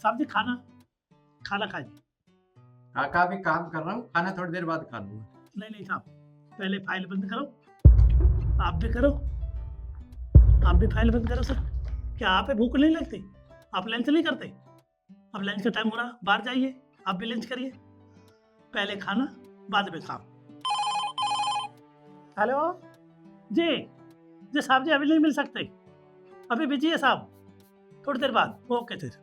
साहब जी खाना खाना खाइए। काका भी काम कर रहा हूँ, खाना थोड़ी देर बाद खा लूंगा। नहीं नहीं साहब, पहले फाइल बंद करो। आप भी करो, आप भी फाइल बंद करो सर। क्या आप पे भूख नहीं लगती? आप लंच नहीं करते? अब लंच का टाइम हो रहा, बाहर जाइए, आप भी लंच करिए। पहले खाना बाद में काम। हेलो जी, जी साहब जी अभी नहीं मिल सकते, अभी बिजी है साहब, थोड़ी देर बाद। Okay sir.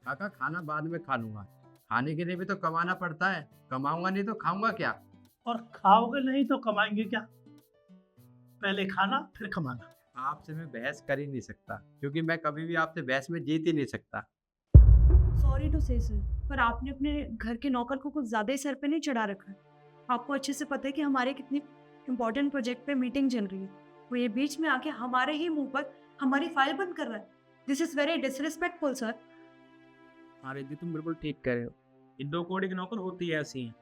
काका खाना बाद में खा लूंगा, खाने के लिए भी तो कमाना पड़ता है, कमाऊंगा नहीं तो खाऊंगा क्या? और खाओगे नहीं तो कमाएंगे क्या? पहले खाना फिर कमाना। आपसे मैं बहस कर ही नहीं सकता, क्योंकि मैं कभी भी आपसे बहस में जीत ही नहीं सकता। सॉरी टू से सर, पर आपने अपने घर के नौकर को कुछ ज्यादा ही सर पे नहीं चढ़ा रखा है। आपको अच्छे से पता है कि हमारे कितनी इंपॉर्टेंट प्रोजेक्ट पे मीटिंग चल रही है, वो ये बीच में आके हमारे ही मुंह पर हमारी फाइल बंद कर रहा है। This is very disrespectful sir. हाँ रिद्धि, तुम बिल्कुल ठीक कह रहे हो। ये दो कौड़ी की नौकर होती है ऐसी हैं,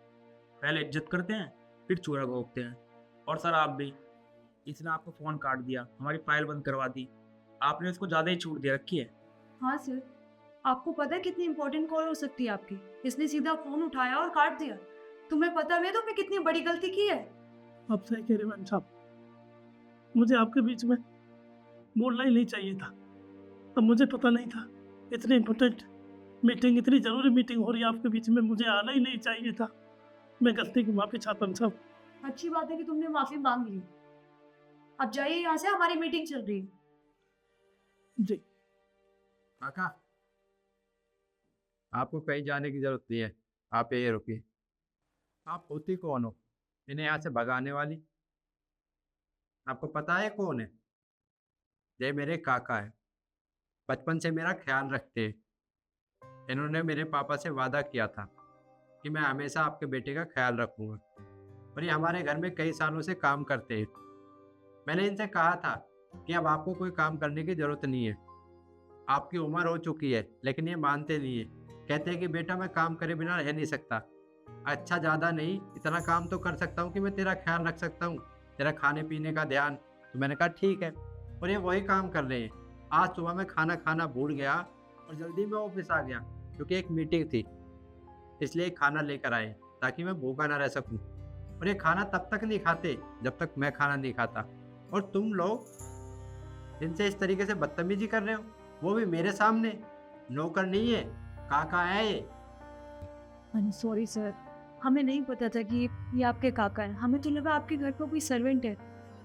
पहले इज्जत करते हैं फिर चूड़ा भोंकते हैं। और सर आप भी, इसने आपको फ़ोन काट दिया, हमारी फाइल बंद करवा दी, आपने इसको ज़्यादा ही छूट दे रखी है। हाँ सर, आपको पता है कितनी इंपॉर्टेंट कॉल हो सकती है आपकी, इसने सीधा फोन उठाया और काट दिया। तुम्हें पता है तुमने कितनी बड़ी गलती की है। अब सही कह रहे मैम साहब, मुझे आपके बीच में बोलना ही नहीं चाहिए था। अब मुझे पता नहीं था इतनी इम्पोर्टेंट मीटिंग, इतनी ज़रूरी मीटिंग हो रही है आपके बीच में, मुझे आना ही नहीं चाहिए था। मैं गलती की माफ़ी चाहता हूँ साहब। अच्छी बात है कि तुमने माफी मांग ली। अब जाइए यहाँ से, हमारी मीटिंग चल रही है। जी काका आपको कहीं जाने की जरूरत नहीं है, आप यही रुकिए। आप होती कौन हो इन्हें यहाँ से भगाने वाली? आपको पता है कौन है? ये मेरे काका है, बचपन से मेरा ख्याल रखते हैं। इन्होंने मेरे पापा से वादा किया था कि मैं हमेशा आपके बेटे का ख्याल रखूंगा, और ये हमारे घर में कई सालों से काम करते हैं। मैंने इनसे कहा था कि अब आपको कोई काम करने की ज़रूरत नहीं है, आपकी उम्र हो चुकी है, लेकिन ये मानते नहीं है। कहते हैं कि बेटा मैं काम करे बिना रह नहीं सकता। अच्छा ज़्यादा नहीं, इतना काम तो कर सकता हूँ कि मैं तेरा ख्याल रख सकता हूँ, तेरा खाने पीने का ध्यान। तो मैंने कहा ठीक है, और ये वही काम कर रहे हैं। आज सुबह मैं खाना खाना भूल गया और जल्दी में ऑफिस आ गया, क्योंकि एक मीटिंग थी, इसलिए खाना लेकर आए ताकि मैं भूखा ना रह सकूं। और ये खाना तब तक नहीं खाते जब तक मैं खाना नहीं खाता। और तुम लोग इनसे इस तरीके से बदतमीजी कर रहे हो, वो भी मेरे सामने। नौकर नहीं है, काका है ये। आई एम सॉरी सर, हमें नहीं पता था कि ये आपके काका हैं। हमें तो लगा आपके घर पर कोई सर्वेंट है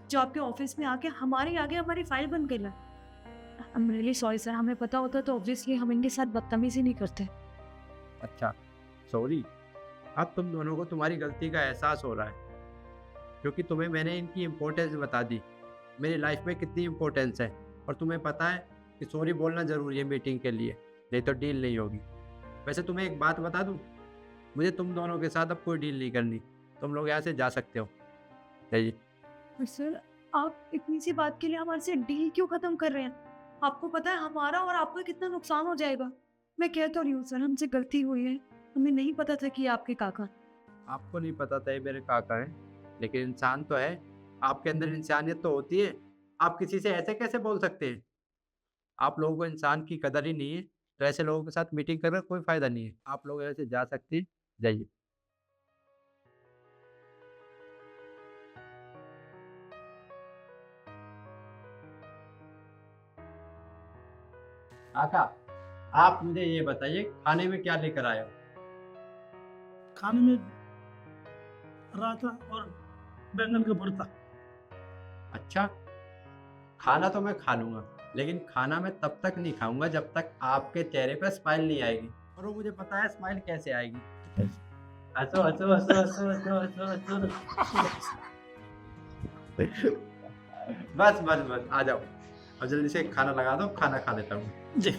जो आपके ऑफिस में आके हमारे आगे हमारी फाइल बंद कर रहा है। I am really sorry sir, हमें पता होता तो ऑब्वियसली हम इनके साथ बदतमीजी नहीं करते। अच्छा सॉरी, अब तुम दोनों को तुम्हारी गलती का एहसास हो रहा है, क्योंकि तुम्हें मैंने इनकी इम्पोर्टेंस बता दी, मेरी लाइफ में कितनी इम्पोर्टेंस है। और तुम्हें पता है कि सॉरी बोलना ज़रूरी है मीटिंग के लिए, नहीं तो डील नहीं होगी। वैसे तुम्हें एक बात बता दूँ, मुझे तुम दोनों के साथ अब कोई डील नहीं करनी। तुम लोग यहाँ से जा सकते हो, जाइए। पर सर, आप इतनी सी बात के लिए हमारे से डील क्यों खत्म कर रहे हैं? आपको पता है हमारा और आपका कितना नुकसान हो जाएगा। मैं कह तो रही हूँ सर, हमसे गलती हुई है, हमें नहीं पता था कि ये आपके काका हैं। आपको नहीं पता था ये मेरे काका हैं, लेकिन इंसान तो है, आपके अंदर इंसानियत तो होती है। आप किसी से ऐसे कैसे बोल सकते हैं? आप लोगों को इंसान की कदर ही नहीं है, तो ऐसे लोगों के साथ मीटिंग कर कोई फायदा नहीं है। आप लोग ऐसे जा सकते हैं, जाइए। काका आप मुझे ये बताइए, खाने में क्या लेकर आए हो? खाने में रायता और बैंगन का भरता। अच्छा, खाना तो मैं खा लूंगा, लेकिन खाना मैं तब तक नहीं खाऊंगा जब तक आपके चेहरे पर स्माइल नहीं आएगी। और वो मुझे पता है स्माइल कैसे आएगी। हंसो हंसो हंसो हंसो हंसो हंसो हंसो। बस बस बस, आ जाओ और जल्दी से खाना लगा दो, खाना खा लेता हूँ। जी